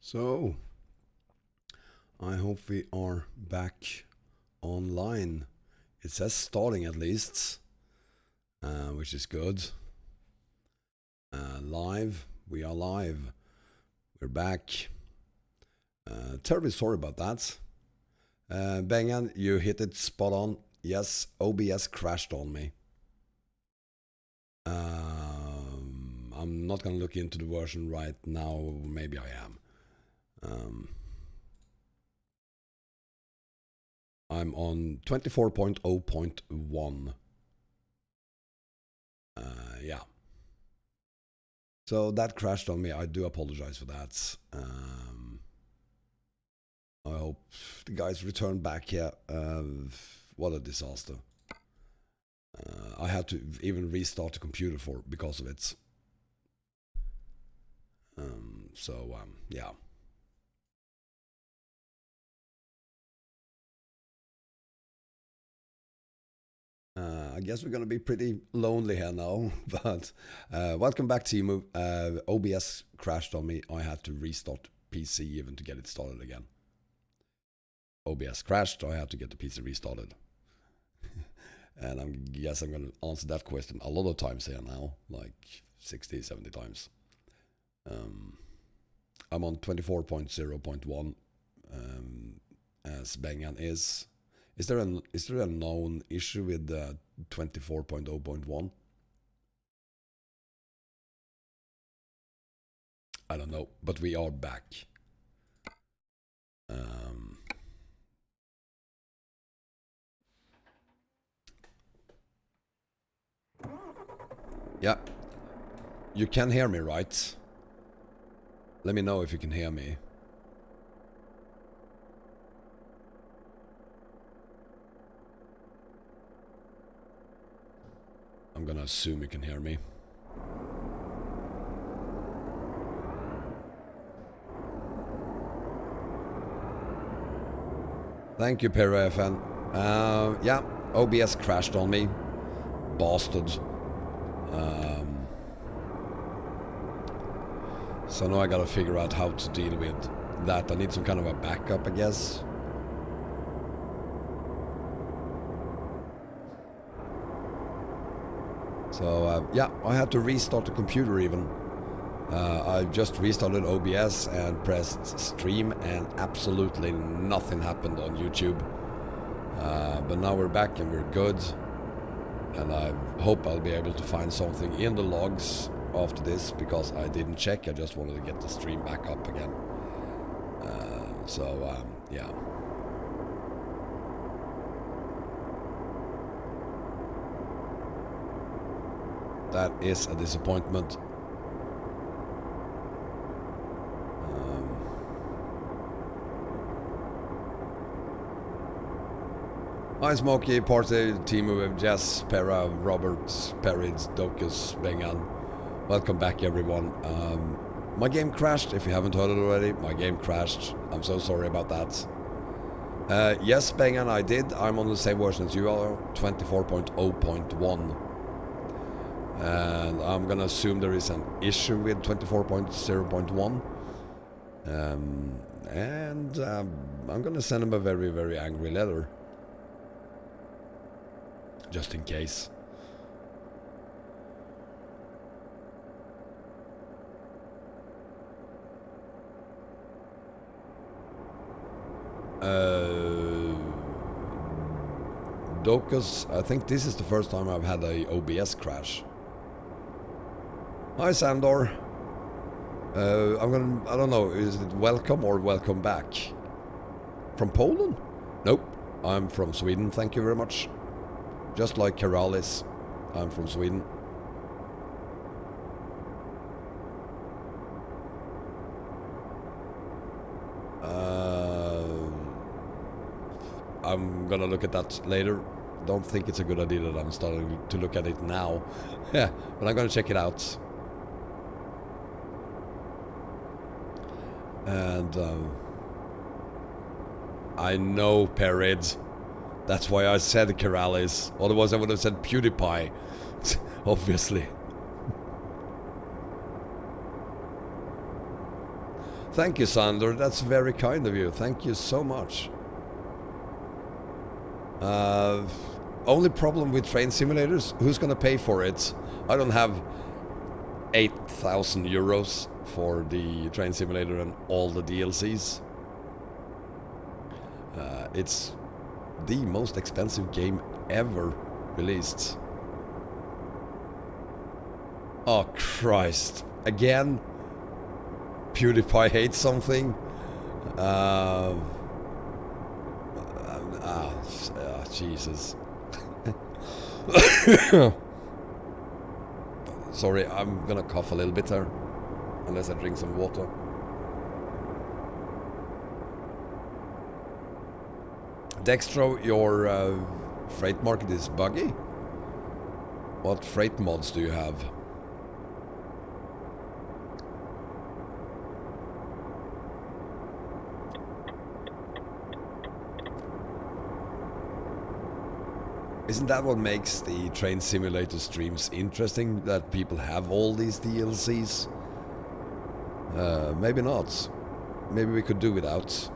So, I hope we are back online. It says starting at least, which is good. Live, we are live. We're back. Terribly sorry about that. Bengan, you hit it spot on. Yes, OBS crashed on me. I'm not gonna look into the version right now. Maybe I am. I'm on 24.0.1. Yeah. So that crashed on me. I do apologize for that. I hope the guys return back here. What a disaster. I had to even restart the computer because of it. Yeah. I guess we're gonna be pretty lonely here now, but welcome back to you. OBS crashed on me. I had to restart PC even to get it started again. OBS crashed, I had to get the PC restarted. And I guess I'm gonna answer that question a lot of times here now, like 60, 70 times. I'm on 24.0.1 as Bengan is. Is there a known issue with 24.0.1? I don't know, but we are back. Yeah, you can hear me, right? Let me know if you can hear me. I'm gonna assume you can hear me. Thank you, Perry FN. Yeah, OBS crashed on me. Bastard. So now I gotta figure out how to deal with that. I need some kind of a backup, I guess. So yeah, I had to restart the computer even. I just restarted OBS and pressed stream and absolutely nothing happened on YouTube. But now we're back and we're good. And I hope I'll be able to find something in the logs after this, because I didn't check. I just wanted to get the stream back up again. Yeah. That is a disappointment. Hi Smokey, party team with Jess, Pera, Roberts, Perids, Docus, Bengan. Welcome back everyone. My game crashed, if you haven't heard it already. My game crashed. I'm so sorry about that. Yes, Bengan, I did. I'm on the same version as you are, 24.0.1. And I'm gonna assume there is an issue with 24.0.1. I'm gonna send him a very, very angry letter. Just in case. Docus, I think this is the first time I've had a OBS crash. Hi Sandor. I don't know, is it welcome or welcome back? From Poland? Nope, I'm from Sweden, thank you very much. Just like Keralis, I'm from Sweden. I'm gonna look at that later. Don't think it's a good idea that I'm starting to look at it now. Yeah, but I'm gonna check it out. And I know Perids. That's why I said Keralis. Otherwise I would have said PewDiePie. Obviously. Thank you, Sander. That's very kind of you. Thank you so much. Only problem with train simulators, who's gonna pay for it? I don't have 8,000 euros for the train simulator and all the DLCs. It's the most expensive game ever released. Oh Christ, again? PewDiePie hates something? Jesus. Sorry, I'm gonna cough a little bit there, unless I drink some water. Dextro, your freight market is buggy? What freight mods do you have? Isn't that what makes the train simulator streams interesting? That people have all these DLCs? Maybe not. Maybe we could do without.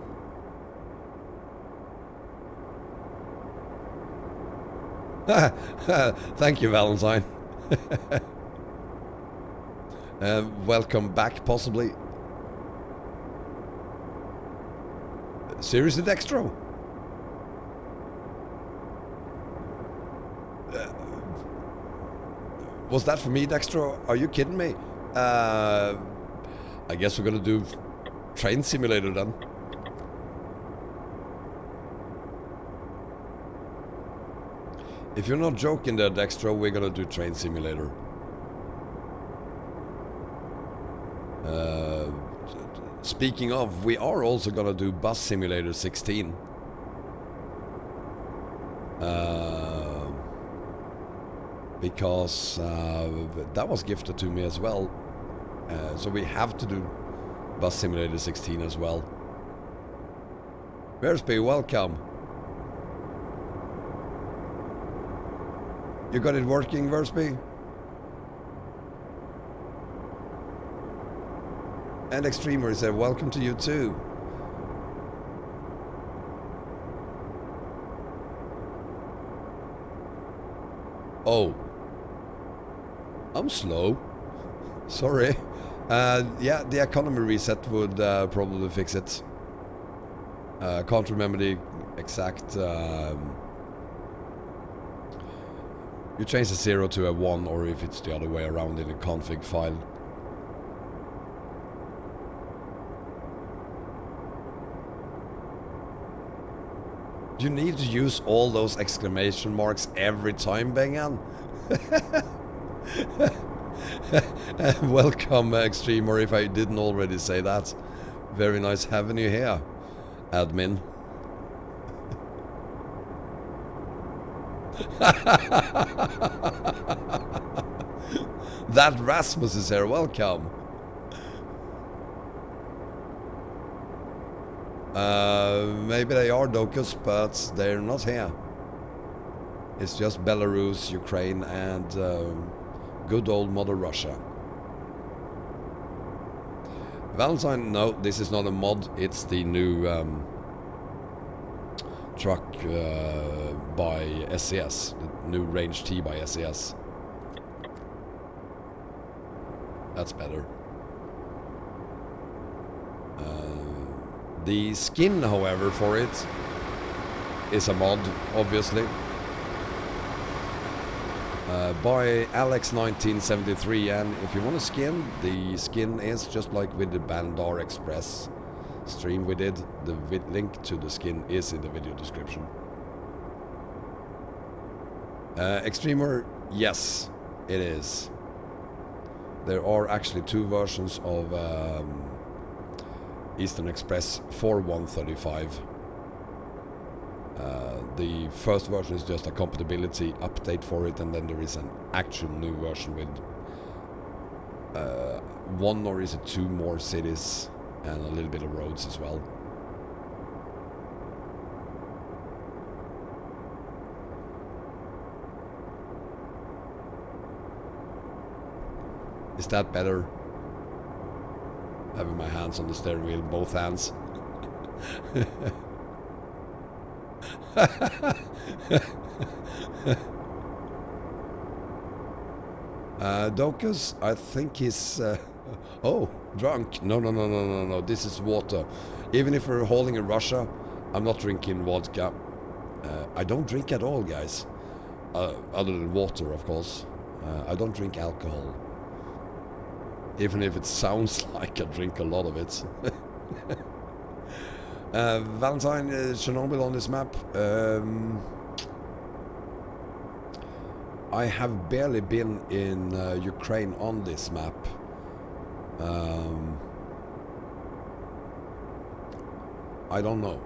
Thank you, Valentine. Welcome back, possibly. Seriously, Dextro? Was that for me, Dextro? Are you kidding me? I guess we're gonna do train simulator then. If you're not joking there, Dextro, we're gonna do train simulator. Speaking of, we are also gonna do Bus Simulator 16. Because that was gifted to me as well. So we have to do Bus Simulator 16 as well. Versby, welcome. You got it working, Versby? And Extremer said, welcome to you too. Oh. I'm slow. Sorry. Yeah, the economy reset would probably fix it. Can't remember the exact... you change the 0 to a 1, or if it's the other way around in the config file. You need to use all those exclamation marks every time, Bengan? Welcome, Extremer, if I didn't already say that. Very nice having you here, admin. That Rasmus is here, welcome. Maybe they are Docus, but they're not here. It's just Belarus, Ukraine, and good old Mother Russia. Valentine, no, this is not a mod. It's the new truck by SES, the new Range T by SES. That's better. The skin, however, for it is a mod, obviously. By Alex1973, and if you want a skin, the skin is just like with the Orient Express stream we did. The link to the skin is in the video description. Extremer, yes, it is. There are actually two versions of Eastern Express for 135. The first version is just a compatibility update for it, and then there is an actual new version with one or is it two more cities and a little bit of roads as well. Is that better? having my hands on the steering wheel, both hands. Docus, I think he's oh, drunk. No, this is water. Even if we're hauling in Russia, I'm not drinking vodka. I don't drink at all, guys, other than water, of course. I don't drink alcohol, even if it sounds like I drink a lot of it. Valentine, Chernobyl on this map. I have barely been in Ukraine on this map. I don't know.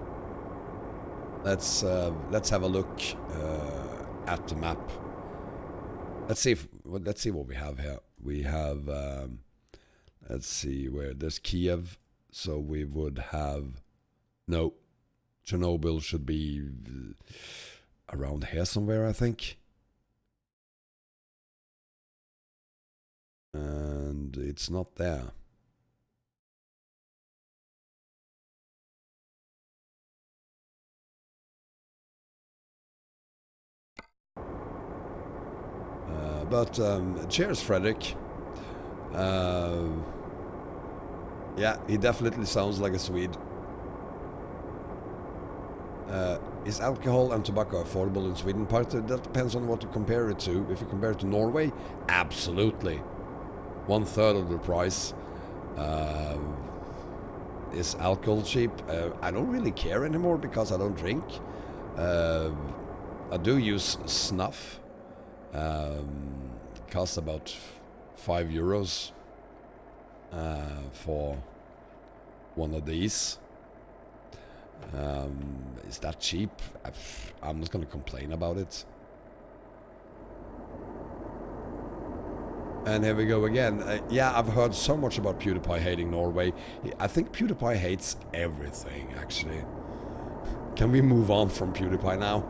Let's have a look at the map. Let's see what we have here. We have let's see where there's Kiev, so we would have no. Chernobyl should be around here somewhere, I think. And it's not there. But cheers, Frederick. Yeah, he definitely sounds like a Swede. Is alcohol and tobacco affordable in Sweden? That depends on what you compare it to. If you compare it to Norway, absolutely. 1/3 of the price. Is alcohol cheap? I don't really care anymore because I don't drink. I do use snuff. It costs about €5 for one of these. Is that cheap? I'm not gonna complain about it. And here we go again. Yeah, I've heard so much about PewDiePie hating Norway. I think PewDiePie hates everything, actually. Can we move on from PewDiePie now?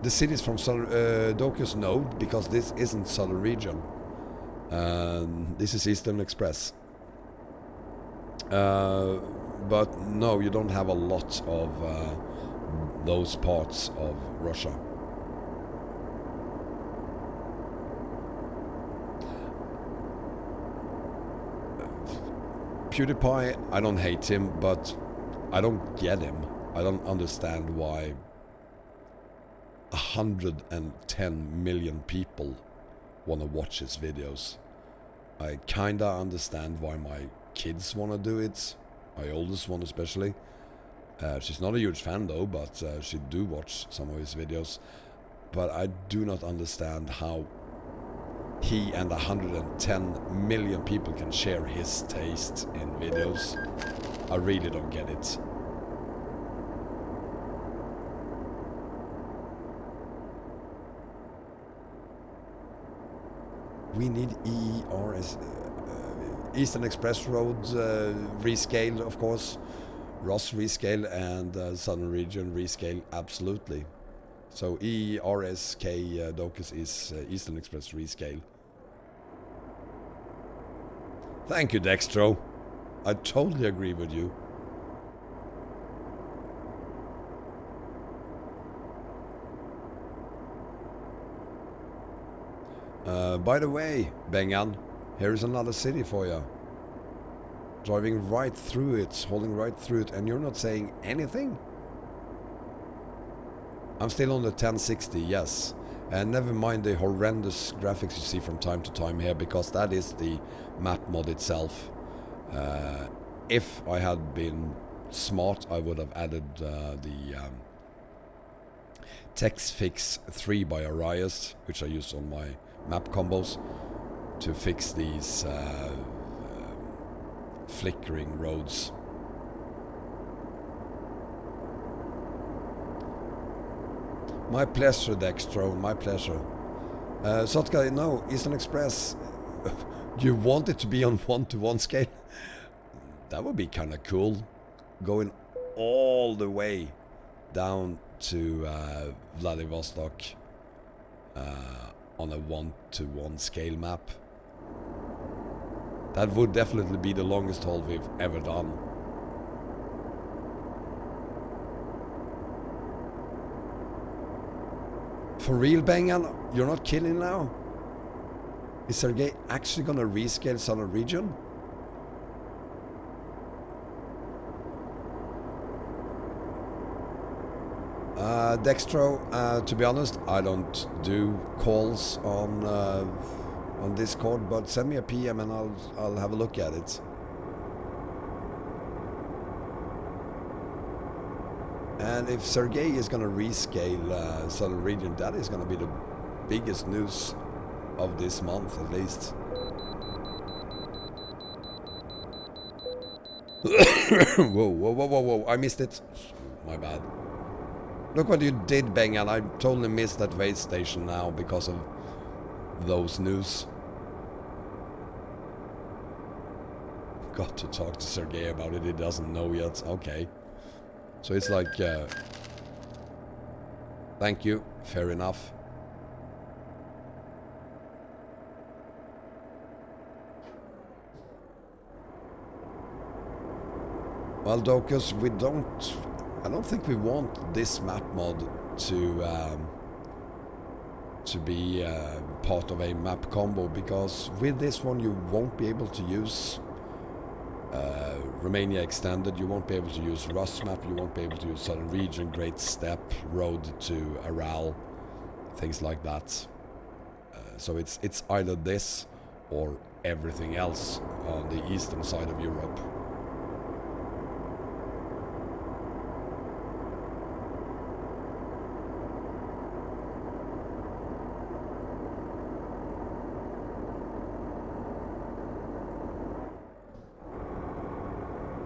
The cities from Docus, no, because this isn't Southern region. This is Eastern Express. But no, you don't have a lot of those parts of Russia. PewDiePie, I don't hate him, but I don't get him. I don't understand why 110 million people want to watch his videos. I kinda understand why my kids want to do it, my oldest one especially. She's not a huge fan though, but she do watch some of his videos. But I do not understand how he and 110 million people can share his taste in videos. I really don't get it. We need ERS, Eastern Express Road rescale, of course. Ross rescale and Southern Region rescale, absolutely. So ERSK Docus is Eastern Express rescale. Thank you, Dextro. I totally agree with you. By the way, Bengan, here is another city for you. Driving right through it, holding right through it, and you're not saying anything? I'm still on the 1060, yes. And never mind the horrendous graphics you see from time to time here, because that is the map mod itself. If I had been smart, I would have added the Text Fix 3 by Arias, which I use on my map combos, to fix these flickering roads. My pleasure, Dextro, my pleasure. Sotka, no, Eastern Express, you want it to be on 1-to-1 scale? That would be kind of cool. Going all the way down to Vladivostok. on a 1-to-1 scale map. That would definitely be the longest haul we've ever done. For real, Bengan? You're not kidding now? Is Sergey actually gonna rescale Southern Region? Dextro, to be honest, I don't do calls on Discord, but send me a PM and I'll have a look at it. And if Sergey is gonna rescale Southern Region, that is gonna be the biggest news of this month, at least. Whoa, I missed it. My bad. Look what you did, Bengan. I totally missed that way station now because of those news. Got to talk to Sergey about it. He doesn't know yet. Okay. So it's like... thank you. Fair enough. Well, Docus, we don't... I don't think we want this map mod to be part of a map combo, because with this one you won't be able to use Romania Extended, you won't be able to use Rust map, you won't be able to use Southern Region, Great Steppe, Road to Aral, things like that. So it's either this or everything else on the eastern side of Europe.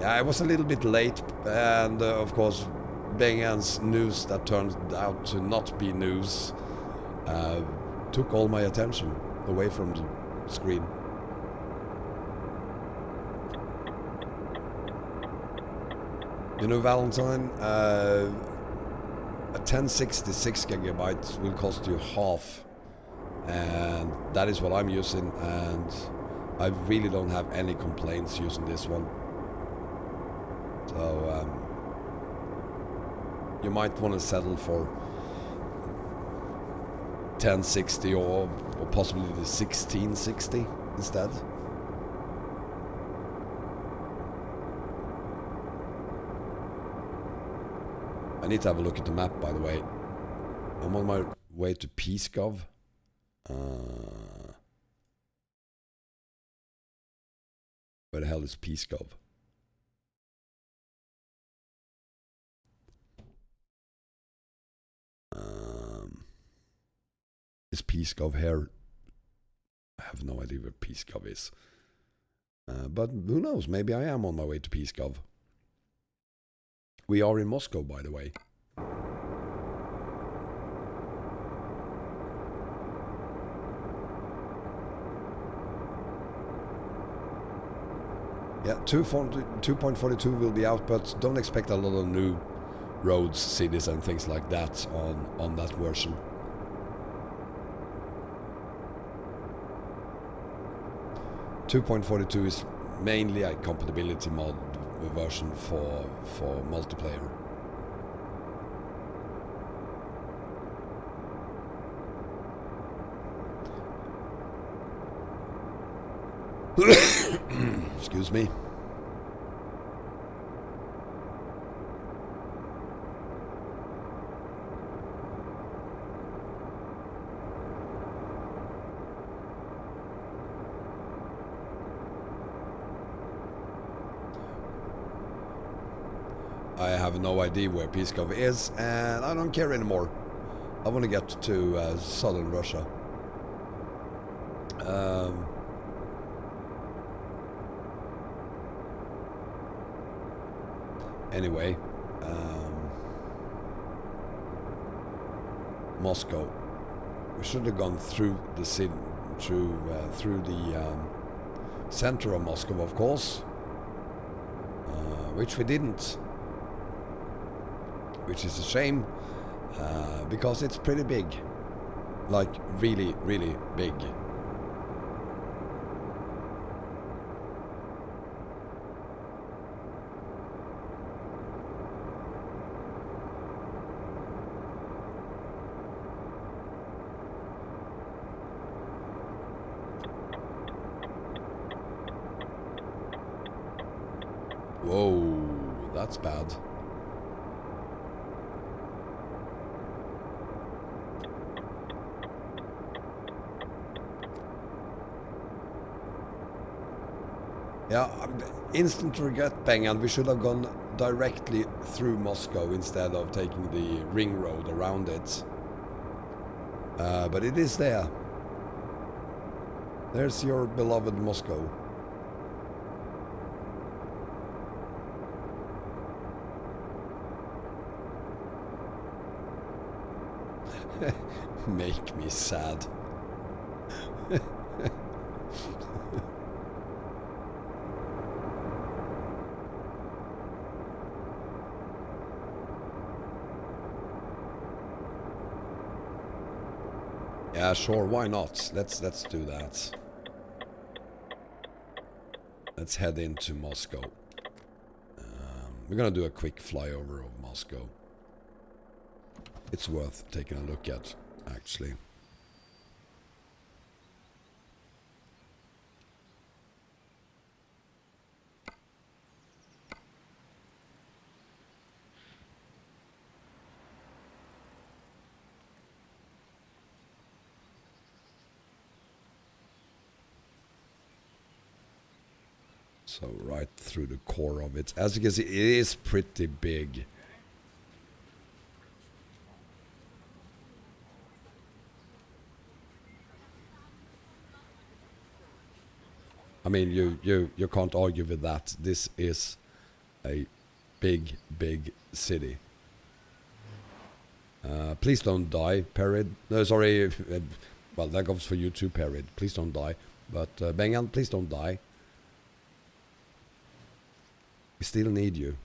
I was a little bit late, and of course Bengan's news that turned out to not be news took all my attention away from the screen. You know, Valentine, a 1066 gigabytes will cost you half, and that is what I'm using, and I really don't have any complaints using this one. So you might want to settle for 1060 or possibly the 1660 instead. I need to have a look at the map, by the way. I'm on my way to Pskov. Where the hell is Pskov? Is Pskov here? I have no idea where Pskov is. But who knows? Maybe I am on my way to Pskov. We are in Moscow, by the way. Yeah, 2.42 will be out, but don't expect a lot of new roads, cities and things like that on that version. .42 is mainly a compatibility mod version for multiplayer. Excuse me. I have no idea where Pskov is, and I don't care anymore. I want to get to southern Russia. Anyway, Moscow. We should have gone through the city, through the center of Moscow, of course, which we didn't. Which is a shame, because it's pretty big. Like really, really big. Whoa, that's bad. Yeah, instant regret, Bengan. We should have gone directly through Moscow instead of taking the ring road around it. But it is there. There's your beloved Moscow. Make me sad. Yeah, sure, why not? Let's do that. Let's head into Moscow. We're gonna do a quick flyover of Moscow. It's worth taking a look at, actually. So right through the core of it. As you can see, it is pretty big. I mean, you can't argue with that. This is a big, big city. Please don't die, Perid. No, sorry. Well, that goes for you too, Perid. Please don't die. But Bengan, please don't die. We still need you.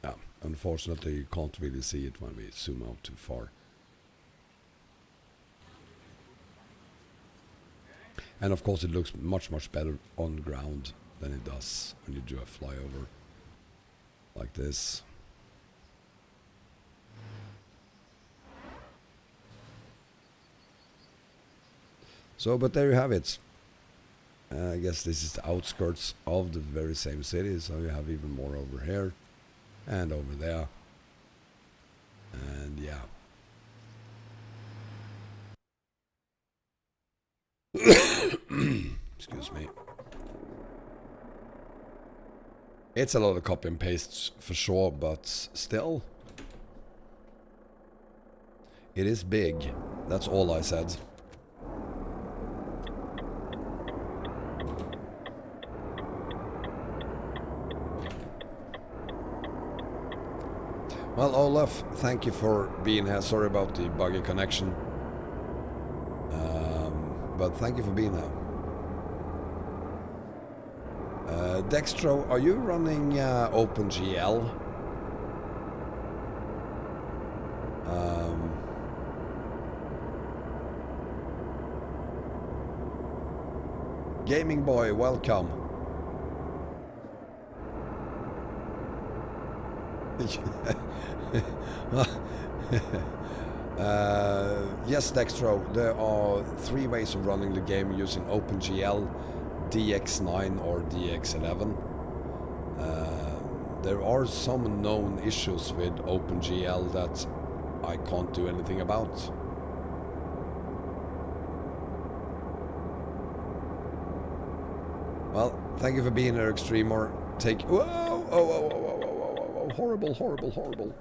Yeah, unfortunately you can't really see it when we zoom out too far. And of course it looks much, much better on ground than it does when you do a flyover like this. So, but there you have it. I guess this is the outskirts of the very same city, so you have even more over here and over there. And yeah. Excuse me. It's a lot of copy and pastes for sure, but still. It is big. That's all I said. Well, Olaf, thank you for being here. Sorry about the buggy connection. But thank you for being here. Dextro, are you running OpenGL? Gaming Boy, welcome. Yes, Dextro, there are 3 ways of running the game using OpenGL, DX9 or DX11. There are some known issues with OpenGL that I can't do anything about. Well, thank you for being here, Extremer. Take... Whoa! Oh, whoa, whoa, whoa, whoa, whoa, whoa, whoa. Horrible, horrible, horrible.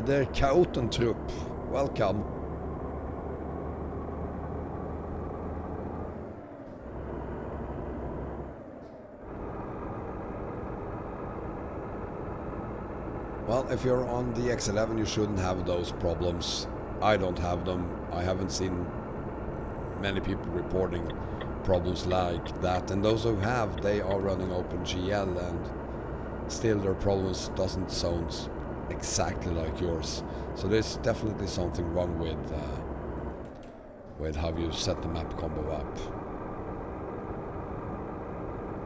Der Kaotentrupp, welcome. Well, if you're on the X11, you shouldn't have those problems. I don't have them. I haven't seen many people reporting problems like that. And those who have, they are running OpenGL, and still their problems doesn't sound exactly like yours. So there's definitely something wrong with how you set the map combo up.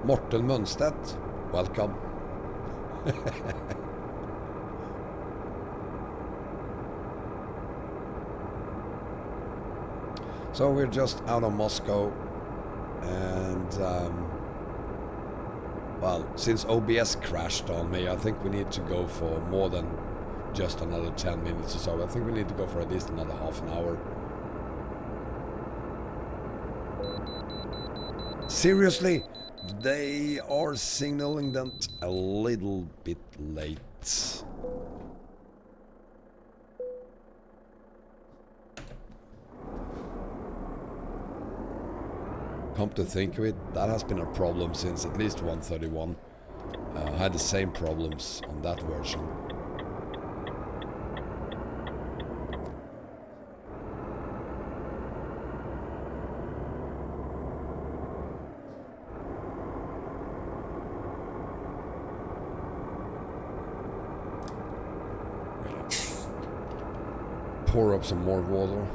Morten Munstedt, welcome. So we're just out of Moscow, and well, since OBS crashed on me, I think we need to go for more than just another 10 minutes or so. I think we need to go for at least another half an hour. Seriously, they are signaling that a little bit late. Come to think of it, that has been a problem since at least 131. I had the same problems on that version. Pour up some more water.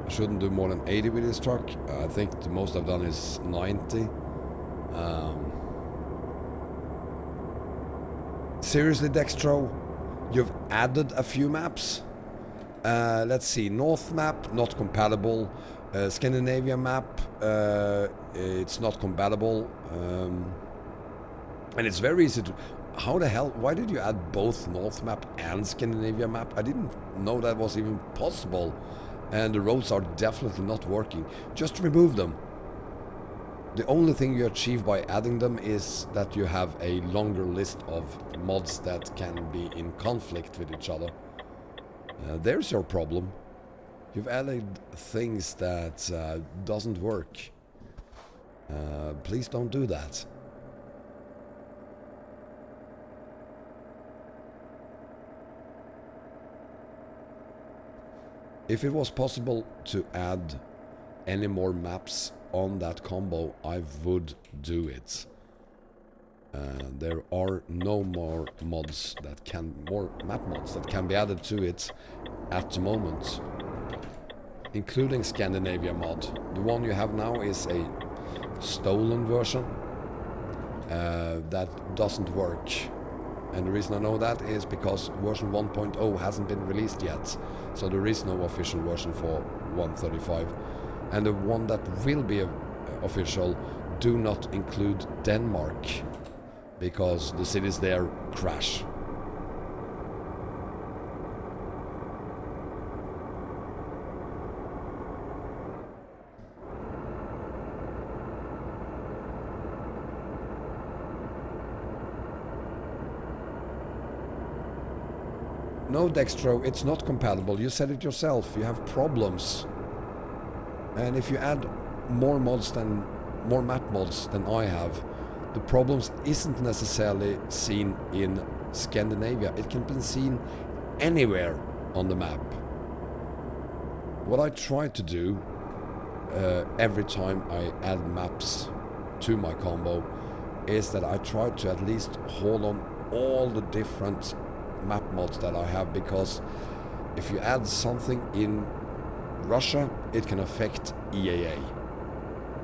Shouldn't do more than 80 with this truck. I think the most I've done is 90. Seriously, Dextro, you've added a few maps. Let's see, North map, not compatible. Scandinavia map, it's not compatible. And it's very easy to... How the hell, why did you add both North map and Scandinavia map? I didn't know that was even possible. And the roads are definitely not working. Just remove them. The only thing you achieve by adding them is that you have a longer list of mods that can be in conflict with each other. There's your problem. You've added things that doesn't work. Please don't do that. If it was possible to add any more maps on that combo, I would do it. There are no more mods that can, more map mods that can be added to it at the moment, including Scandinavia mod. The one you have now is a stolen version that doesn't work. And the reason I know that is because version 1.0 hasn't been released yet. So there is no official version for 135. And the one that will be official do not include Denmark, because the cities there crash. No, Dextro, it's not compatible. You said it yourself. You have problems. And if you add more map mods than I have, the problems isn't necessarily seen in Scandinavia. It can be seen anywhere on the map. What I try to do every time I add maps to my combo is that I try to at least hold on all the different map mods that I have, because if you add something in Russia, it can affect EAA.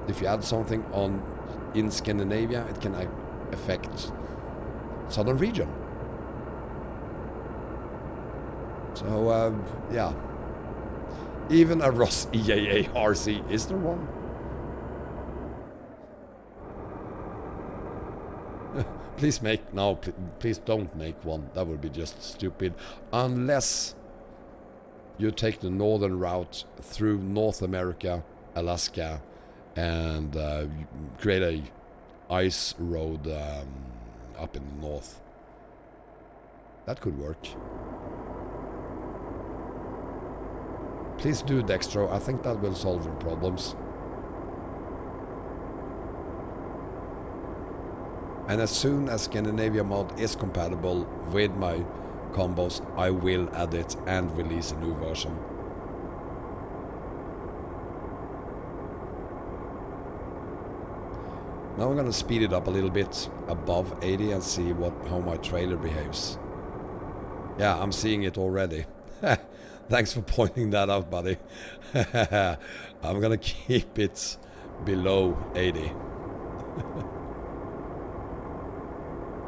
If you add something in Scandinavia, it can affect Southern Region. So yeah, even a Rus EAA RC, is there one? Please make, no, please don't make one. That would be just stupid. Unless you take the northern route through North America Alaska and create a ice road up in the north. That could work. Please do, Dextro. I think that will solve your problems. And as soon as Scandinavia mod is compatible with my combos, I will add it and release a new version. Now I'm gonna speed it up a little bit above 80 and see how my trailer behaves. Yeah, I'm seeing it already. Thanks for pointing that out, buddy. I'm gonna keep it below 80.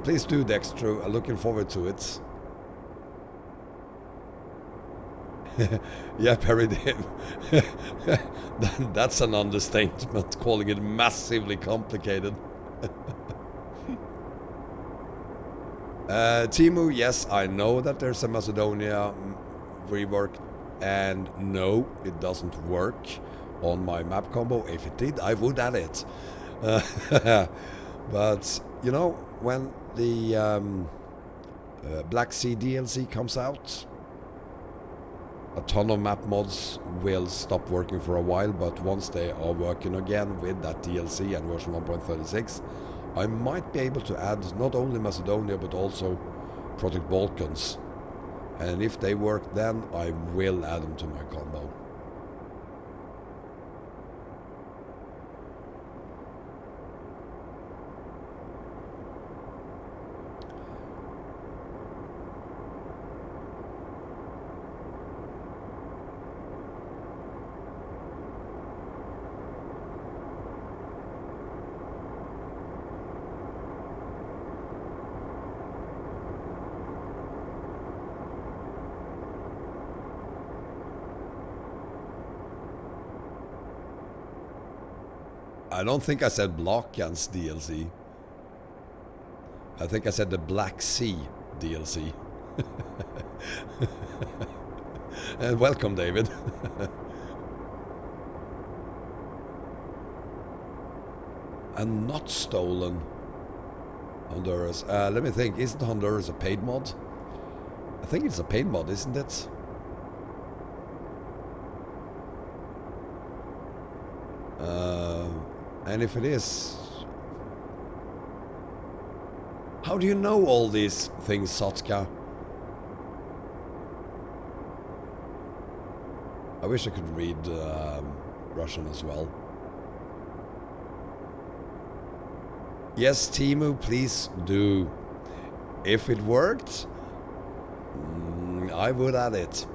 Please do, Dextro. I'm looking forward to it. Yeah, Perry, that's an understatement, calling it massively complicated. Timu, yes, I know that there's a Macedonia rework, and no, it doesn't work on my map combo. If it did, I would add it. But, you know, when the Black Sea DLC comes out, a ton of map mods will stop working for a while, but once they are working again with that DLC and version 1.36, I might be able to add not only Macedonia but also Project Balkans. And if they work then, I will add them to my combo. I don't think I said Balkans DLC. I think I said the Black Sea DLC. And welcome, David. And not stolen Honduras. Let me think. Isn't Honduras a paid mod? I think it's a paid mod, isn't it? And if it is, how do you know all these things, Sotka? I wish I could read Russian as well. Yes, Timu, please do. If it worked, I would add it.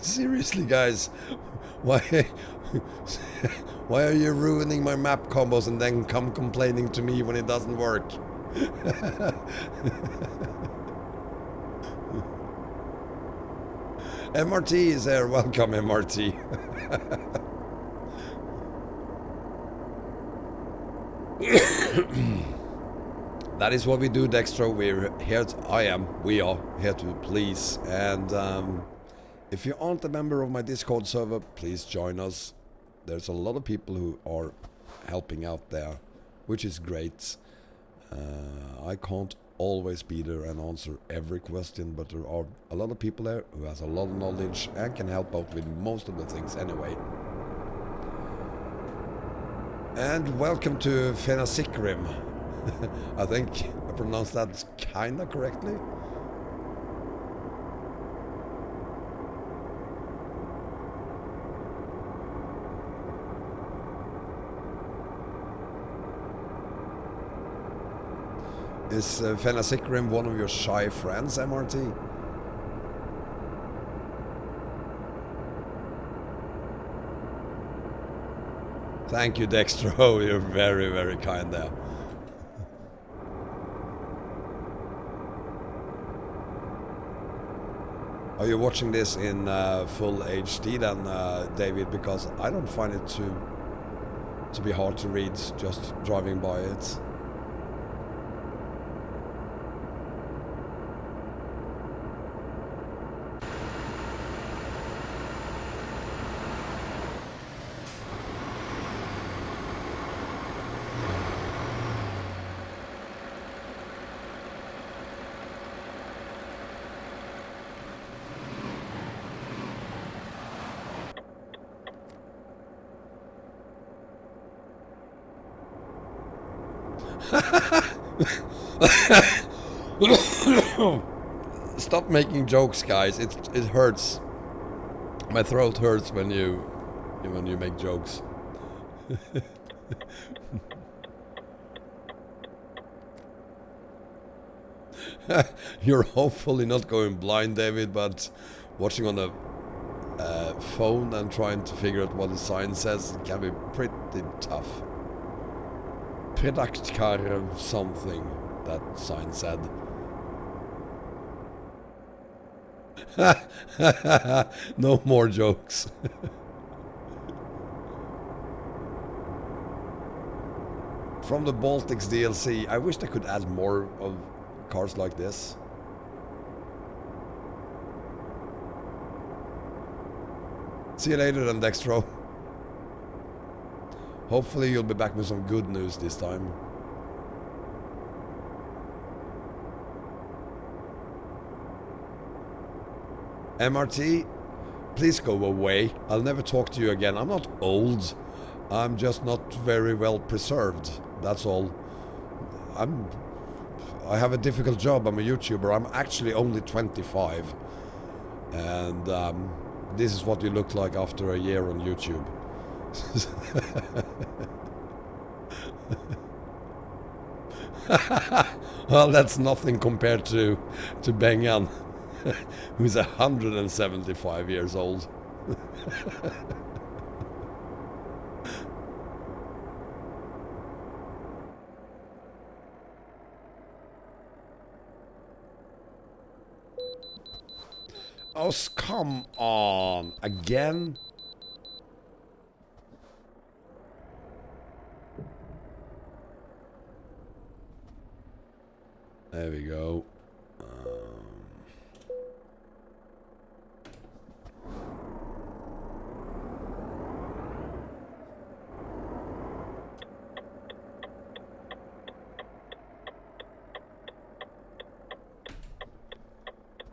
Seriously, guys. Why are you ruining my map combos and then come complaining to me when it doesn't work? MRT is there. Welcome, MRT. That is what we do, Dextro. We're here we are here to please. And if you aren't a member of my Discord server, please join us. There's a lot of people who are helping out there, which is great. I can't always be there and answer every question, but there are a lot of people there who has a lot of knowledge and can help out with most of the things anyway. And welcome to Fenasikrim. I think I pronounced that kinda correctly. Is Fenasikrim one of your shy friends, MRT? Thank you, Dextro. You're very, very kind there. Are you watching this in full HD then, David? Because I don't find it to be hard to read just driving by it. Stop making jokes, guys. It hurts. My throat hurts when you make jokes. You're hopefully not going blind, David, but watching on a phone and trying to figure out what the sign says can be pretty tough. Predaktkar something, that sign said. No more jokes. From the Baltics DLC, I wish they could add more of cars like this. See you later then, Dextro. Hopefully you'll be back with some good news this time. MRT, please go away. I'll never talk to you again. I'm not old. I'm just not very well preserved. That's all. I have a difficult job. I'm a YouTuber. I'm actually only 25. And this is what you look like after a year on YouTube. Well, that's nothing compared to Bengan, who's 175 years old. Oh, come on. Again? There we go.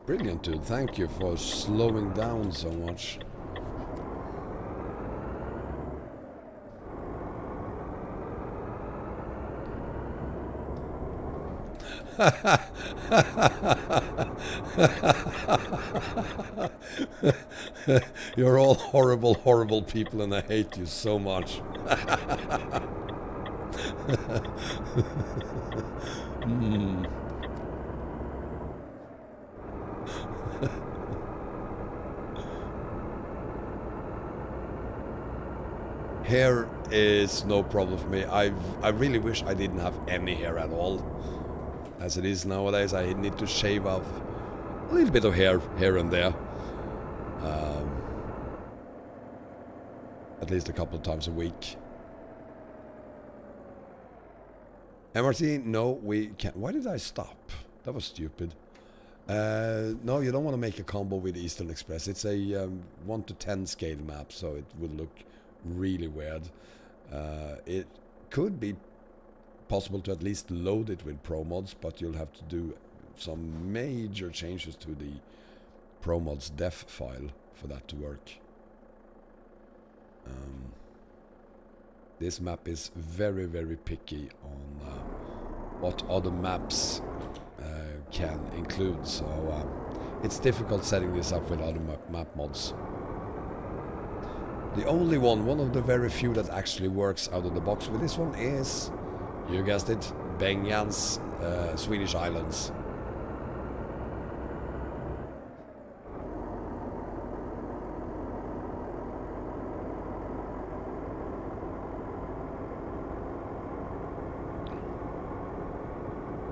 Brilliant, dude. Thank you for slowing down so much. You're all horrible, horrible people, and I hate you so much. Hair is no problem for me. I really wish I didn't have any hair at all. As it is nowadays, I need to shave off a little bit of hair here and there. At least a couple of times a week. MRT, no, we can't. Why did I stop? That was stupid. No, you don't want to make a combo with Eastern Express. It's a 1 to 10 scale map, so it would look really weird. It could be possible to at least load it with pro mods, but you'll have to do some major changes to the pro mods def file for that to work. This map is very, very picky on what other maps can include, so it's difficult setting this up with other map mods. The only one of the very few that actually works out of the box with this one is, you guessed it, Bengan's Swedish Islands.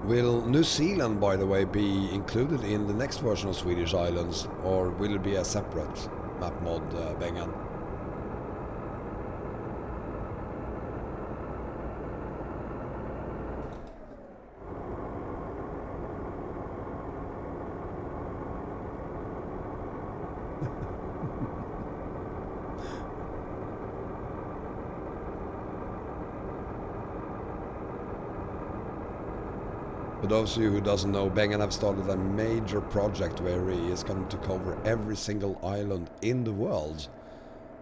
Will New Zealand, by the way, be included in the next version of Swedish Islands, or will it be a separate map mod, Bengan? For those of you who doesn't know, Bengan have started a major project where he is going to cover every single island in the world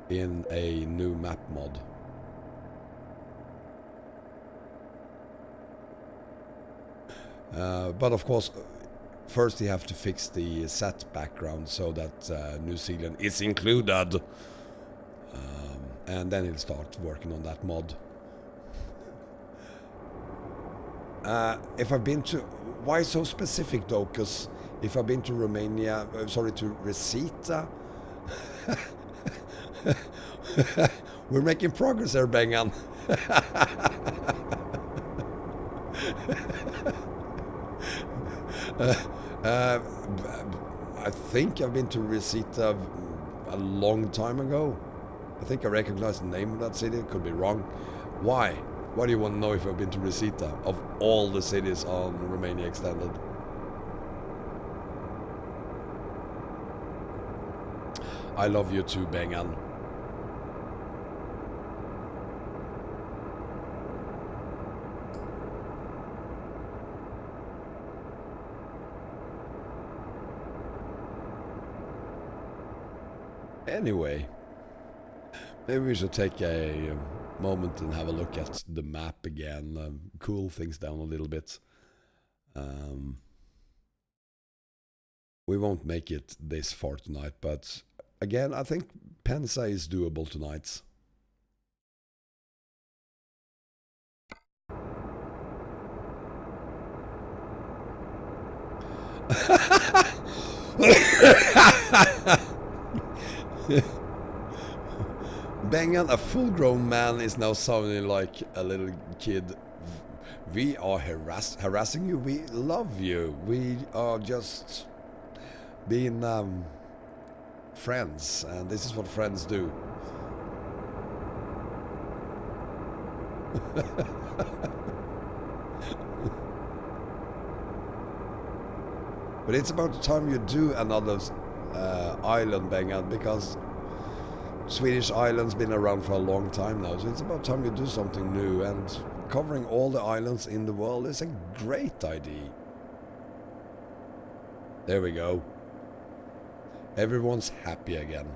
in a new map mod. But of course, first you have to fix the set background so that New Zealand is included. And then he'll start working on that mod. If I've been to... Why so specific though? Because if I've been to Romania... to Recita... We're making progress there, Bengan. I think I've been to Recita a long time ago. I think I recognize the name of that city. Could be wrong. Why? Why do you want to know if I've been to Recita of all the cities on Romania Extended? I love you too, Bengan. Anyway, maybe we should take a moment and have a look at the map again, cool things down a little bit. We won't make it this far tonight, but again, I think Pensa is doable tonight. Bengan, a full-grown man, is now sounding like a little kid. We are harassing you. We love you. We are just being friends, and this is what friends do. But it's about the time you do another island, Bengan, because Swedish islands been around for a long time now, so it's about time you do something new, and covering all the islands in the world is a great idea. There we go. Everyone's happy again.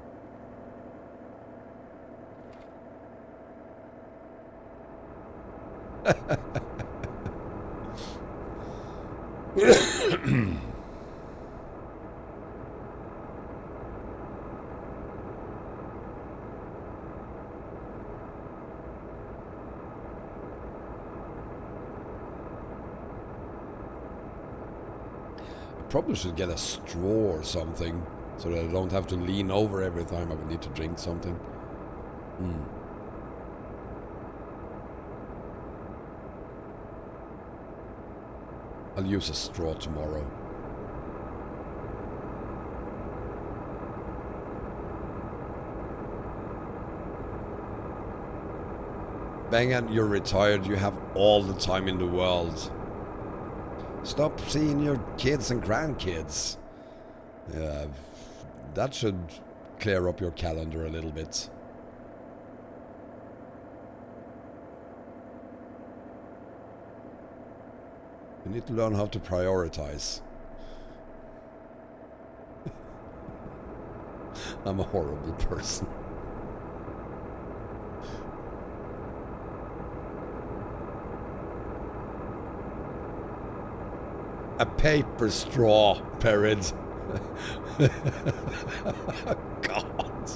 Probably should get a straw or something so that I don't have to lean over every time I would need to drink something. I'll use a straw tomorrow. Bengan, you're retired. You have all the time in the world. Stop seeing your kids and grandkids. That should clear up your calendar a little bit. You need to learn how to prioritize. I'm a horrible person. A paper straw, Perid. God.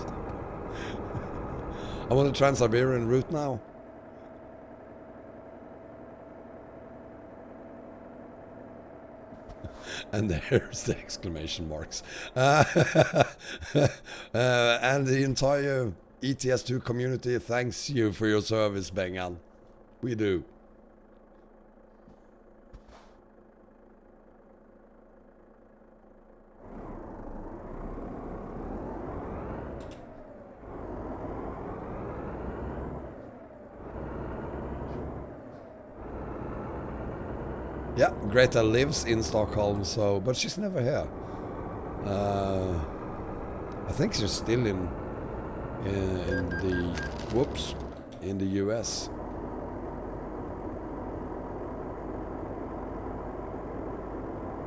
I'm on the Trans-Siberian route now. And there's the exclamation marks. And the entire ETS2 community thanks you for your service, Bengan. We do. Yeah, Greta lives in Stockholm, but she's never here. I think she's still in the US.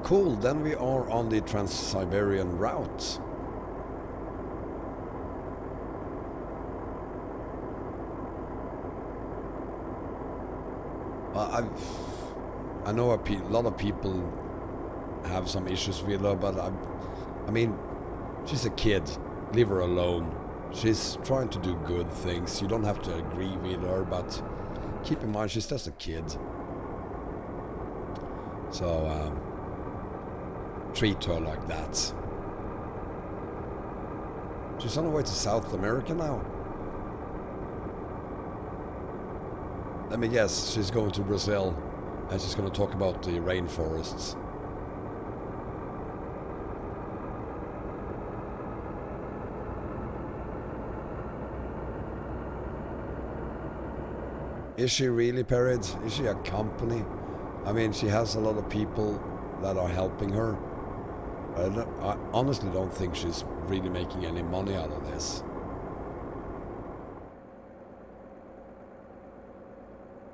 Cool, then we are on the Trans-Siberian route. I know a lot of people have some issues with her, but I mean, she's a kid. Leave her alone. She's trying to do good things. You don't have to agree with her, but keep in mind she's just a kid. So treat her like that. She's on her way to South America now. Let me guess, she's going to Brazil and she's going to talk about the rainforests. Is she really, Perid? Is she a company? I mean, she has a lot of people that are helping her. I honestly don't think she's really making any money out of this.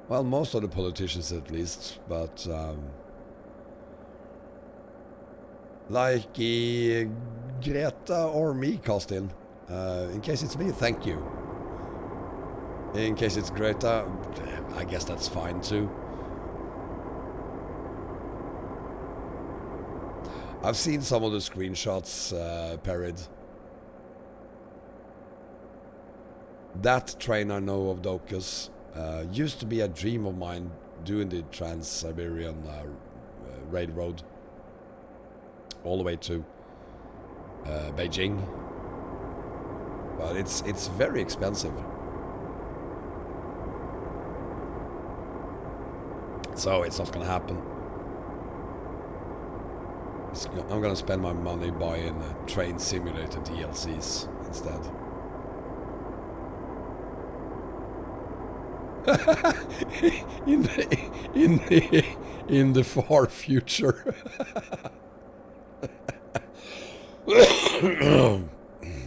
Well, most of the politicians at least, but like Greta or me, Kostin. In case it's me, thank you. In case it's Greta, I guess that's fine too. I've seen some of the screenshots, Perid. That train I know of, Docus, used to be a dream of mine doing the Trans-Siberian Railroad all the way to Beijing. But it's very expensive. So it's not gonna happen. I'm gonna spend my money buying train simulator DLCs instead. in the far future.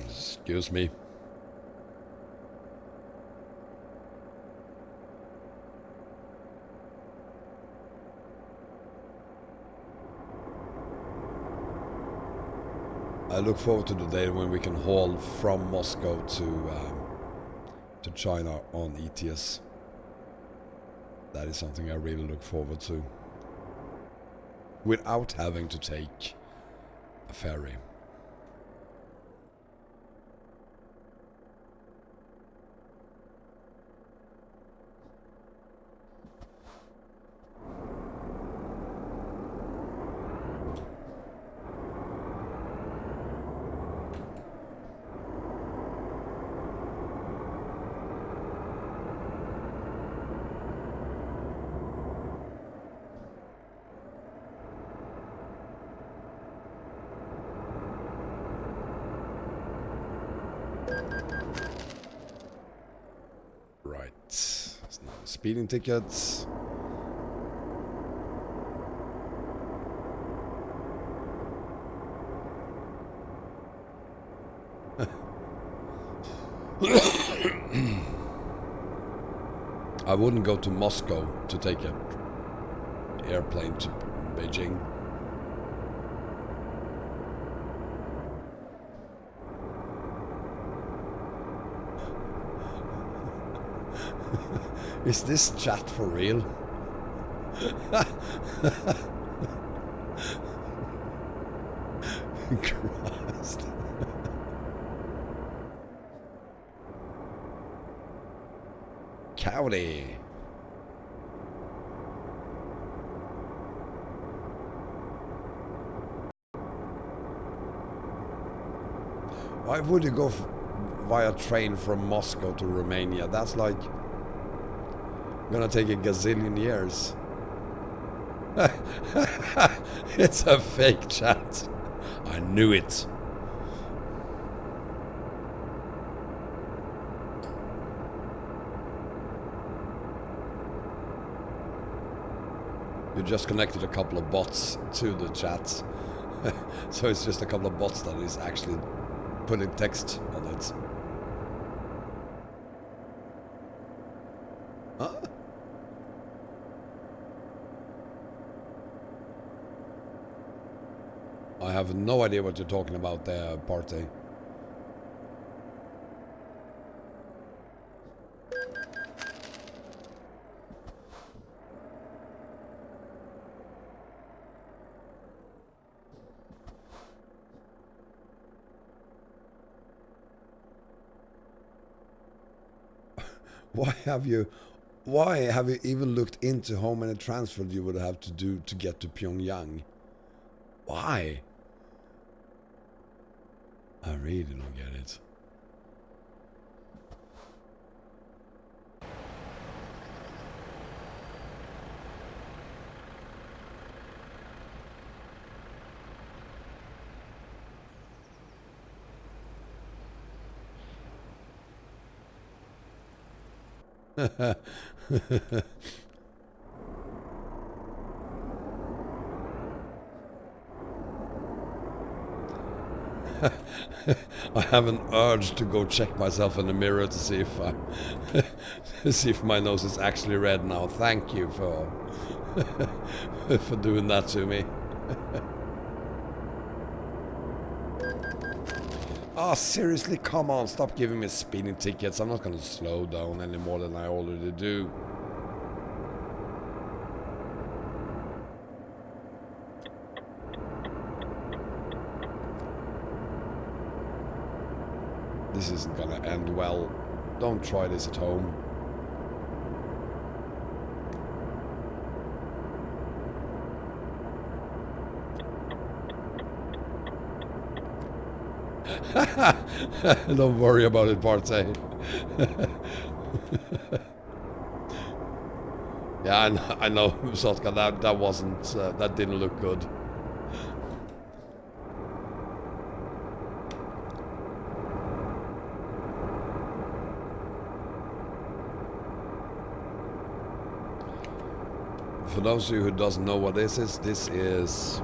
Excuse me. I look forward to the day when we can haul from Moscow to China on ETS. That is something I really look forward to. Without having to take a ferry. Right. It's not speeding tickets. I wouldn't go to Moscow to take an airplane to Beijing. Is this chat for real? Christ. Cowdy. Why would you go via train from Moscow to Romania? That's like gonna take a gazillion years. It's a fake chat. I knew it. You just connected a couple of bots to the chat. So it's just a couple of bots that is actually putting text on it. Huh? I have no idea what you're talking about there, Partey. Why have you... Why have you even looked into how many transfers you would have to do to get to Pyongyang? Why? I really don't get it. I have an urge to go check myself in the mirror to see if I see if my nose is actually red now. Thank you for for doing that to me. Oh, seriously, come on, stop giving me speeding tickets. I'm not gonna slow down any more than I already do. This isn't gonna end well. Don't try this at home. Don't worry about it, Partey. Yeah, I know, Sotka, that wasn't, that didn't look good. For those of you who doesn't know what this is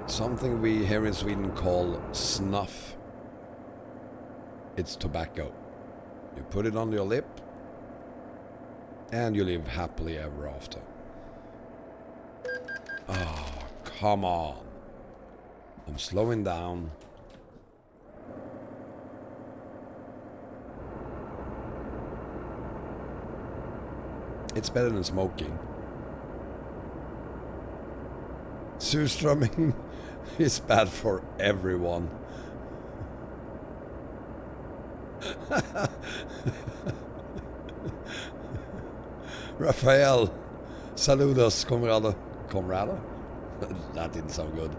something we here in Sweden call snuff. It's tobacco. You put it on your lip and you live happily ever after. Oh, come on. I'm slowing down. It's better than smoking. Surströmming is bad for everyone. Rafael, saludos, comrade. That didn't sound good.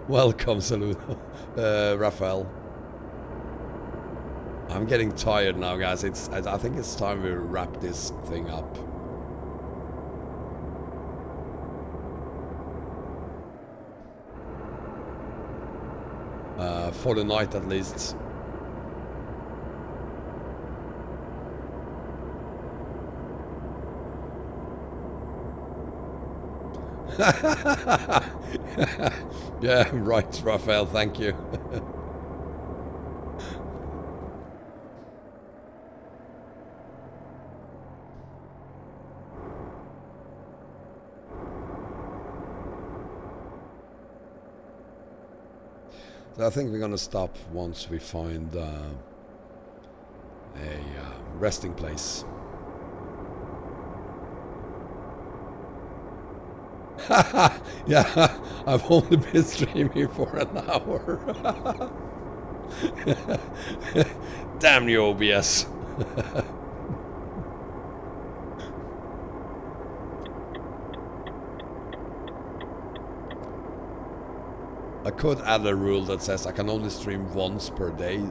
Welcome, saludo, Rafael. I'm getting tired now, guys. I think it's time we wrap this thing up. For the night, at least. Yeah, right, Raphael, thank you. So I think we're gonna stop once we find a resting place. Yeah, I've only been streaming for an hour. Damn you, OBS. I could add a rule that says I can only stream once per day.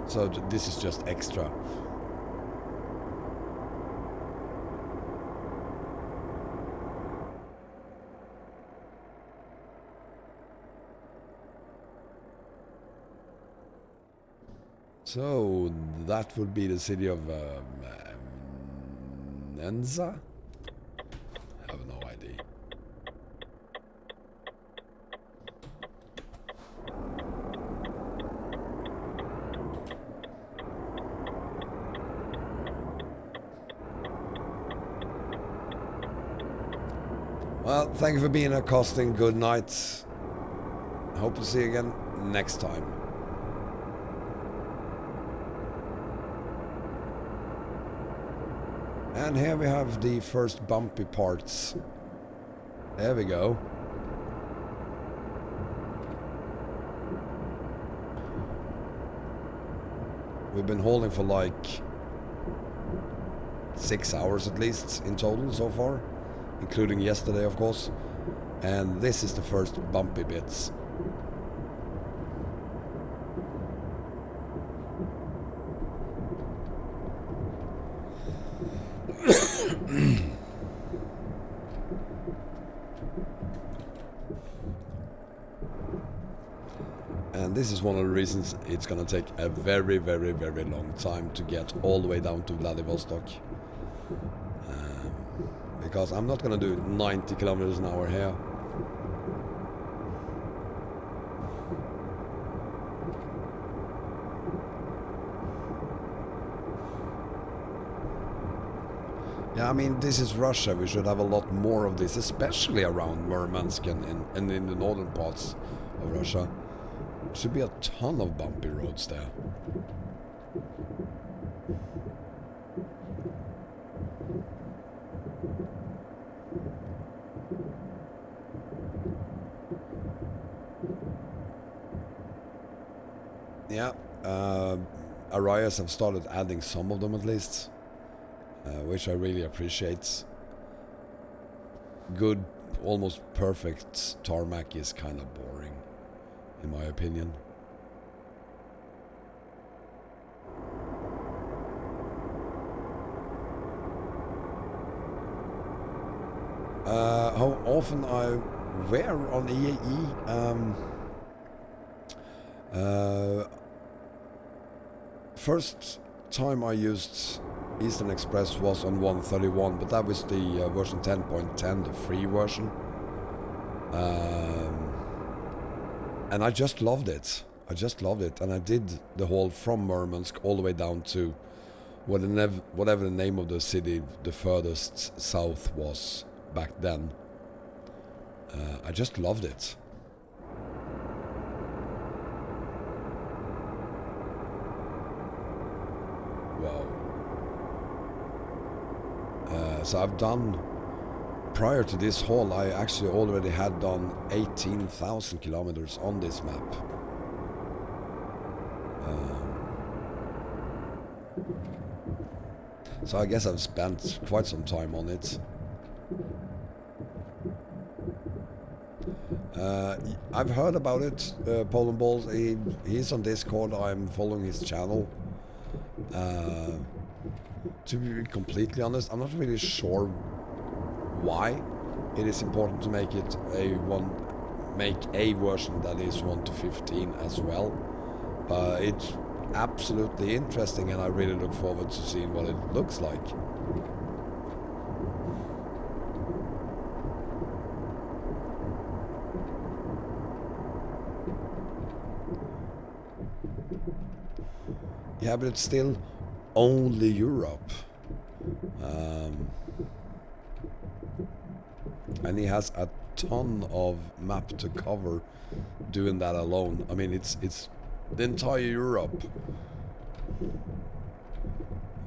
So this is just extra. So that would be the city of Nenza? I have no idea. Well, thank you for being accosting. Good night. Hope to see you again next time. And here we have the first bumpy parts. There we go. We've been holding for like 6 hours at least in total so far, including yesterday of course, and this is the first bumpy bits. And this is one of the reasons it's gonna take a very, very, very long time to get all the way down to Vladivostok. Because I'm not gonna do 90 kilometers an hour here. Yeah, I mean, this is Russia. We should have a lot more of this, especially around Murmansk and in the northern parts of Russia. There should be a ton of bumpy roads there. Yeah, Arias have started adding some of them at least, which I really appreciate. Good, almost perfect tarmac is kind of boring, in my opinion. How often I wear on EAE? First time I used Eastern Express was on 131, but that was the version 10.10, the free version. And I just loved it. And I did the whole from Murmansk all the way down to whatever the name of the city the furthest south was back then. I just loved it. Wow. So I've done, prior to this haul, I actually already had done 18,000 kilometers on this map. So I guess I've spent quite some time on it. I've heard about it, Poland Balls. He's on Discord. I'm following his channel. To be completely honest, I'm not really sure why it is important to make it make a version that is 1 to 15 as well. But it's absolutely interesting, and I really look forward to seeing what it looks like. Yeah, but it's still only Europe. And he has a ton of map to cover doing that alone. I mean, it's the entire Europe.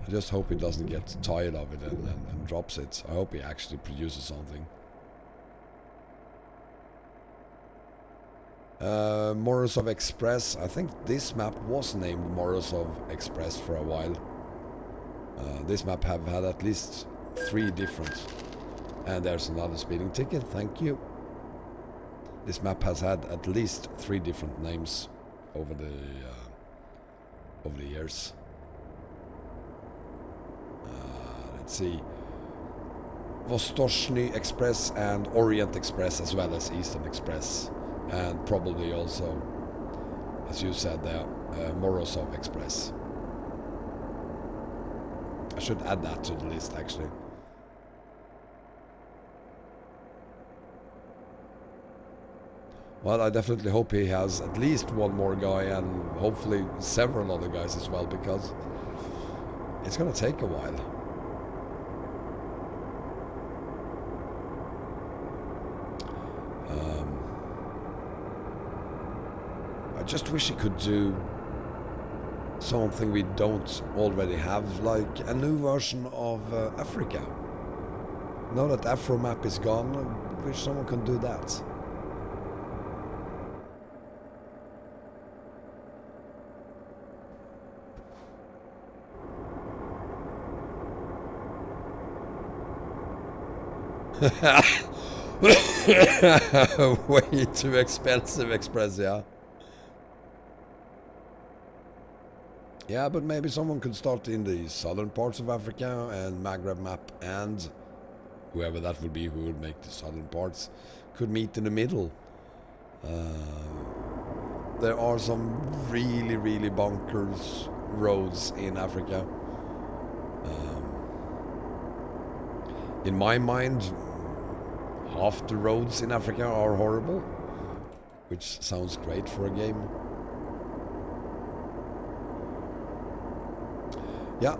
I just hope he doesn't get tired of it and drops it. I hope he actually produces something. Morozov Express. I think this map was named Morozov Express for a while. This map have had at least 3 different. And there's another speeding ticket, thank you. This map has had at least 3 different names over the years. Let's see. Vostochniy Express and Orient Express, as well as Eastern Express. And probably also, as you said there, Morozov Express. I should add that to the list, actually. Well, I definitely hope he has at least one more guy, and hopefully several other guys as well, because it's gonna take a while. I just wish he could do something we don't already have, like a new version of Africa. Now that Afro map is gone, I wish someone could do that. Way too expensive Express, yeah. Yeah, but maybe someone could start in the southern parts of Africa and Maghreb map, and whoever that would be who would make the southern parts could meet in the middle. There are some really, really bonkers roads in Africa. In my mind, half the roads in Africa are horrible, which sounds great for a game. Yeah,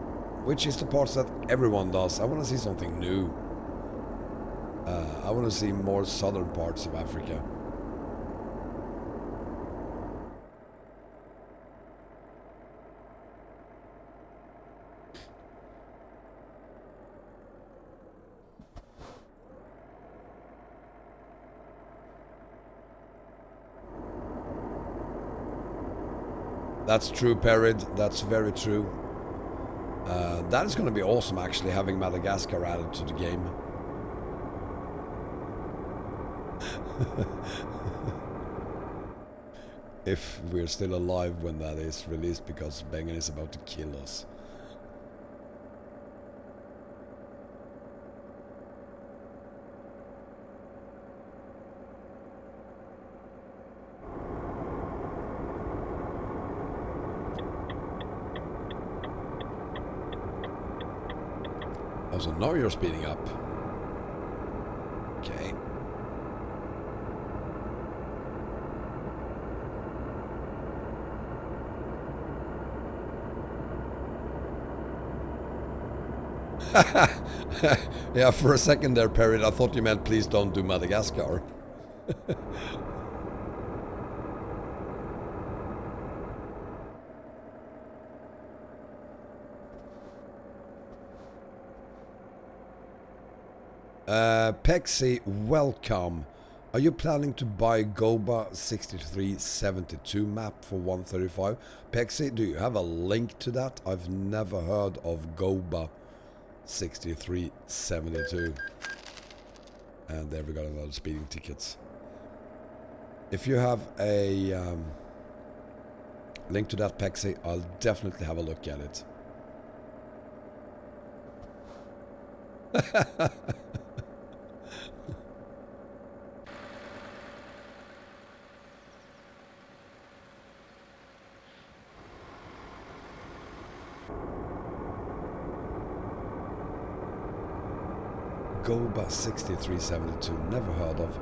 which is the parts that everyone does. I want to see something new. I want to see more southern parts of Africa. That's true, Perid. That's very true. That is going to be awesome, actually, having Madagascar added to the game. If we're still alive when that is released, because Bengen is about to kill us. Oh, so now you're speeding up. Okay. Yeah, for a second there, Perry, I thought you meant please don't do Madagascar. Pexi, welcome. Are you planning to buy Goba 6372 map for 135? Pexi, do you have a link to that? I've never heard of Goba 6372. And there we got another speeding tickets. If you have a link to that, Pexi, I'll definitely have a look at it. Goba 6372, never heard of.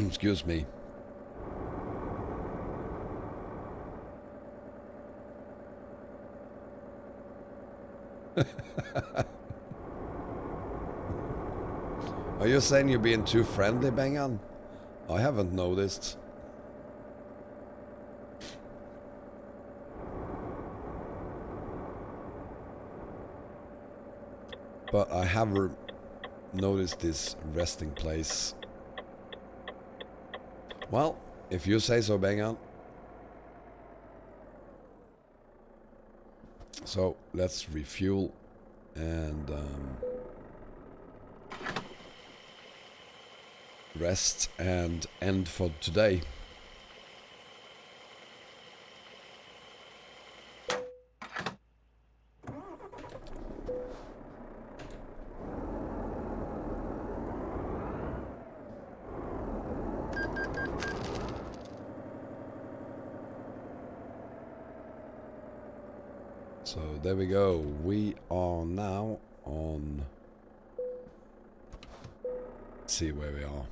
Excuse me. Are you saying you're being too friendly, Bengan? I haven't noticed. But I have noticed this resting place. Well, if you say so, Bengan. So let's refuel and rest and end for today. So there we go. We are now on. Let's see where we are.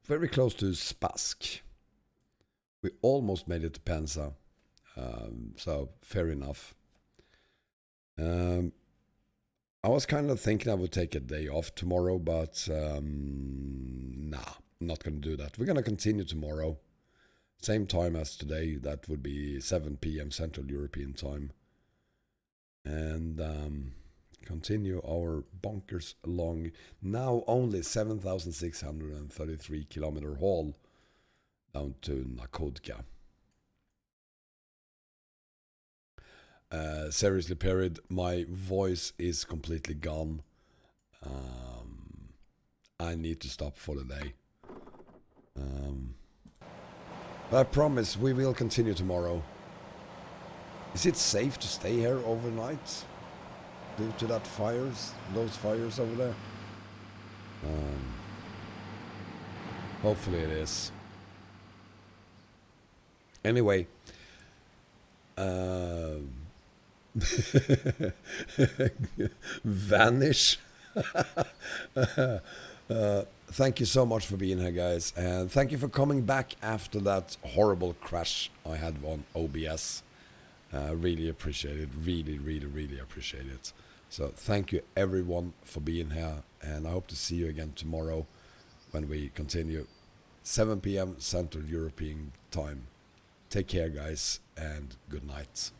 Very close to Spask. We almost made it to Penza. So fair enough. I was kind of thinking I would take a day off tomorrow, but nah, I'm not going to do that. We're going to continue tomorrow. Same time as today. That would be 7 p.m. Central European time. And Continue our bunkers along now only 7,633 kilometer haul down to Nakodka. Seriously, period, my voice is completely gone. I need to stop for the day. But I promise we will continue tomorrow. Is it safe to stay here overnight due to those fires over there? Hopefully it is. Anyway, vanish. Thank you so much for being here, guys, and thank you for coming back after that horrible crash I had on OBS. Really appreciate it. Really appreciate it. So thank you everyone for being here, and I hope to see you again tomorrow when we continue 7 p.m. Central European time. Take care, guys, and good night.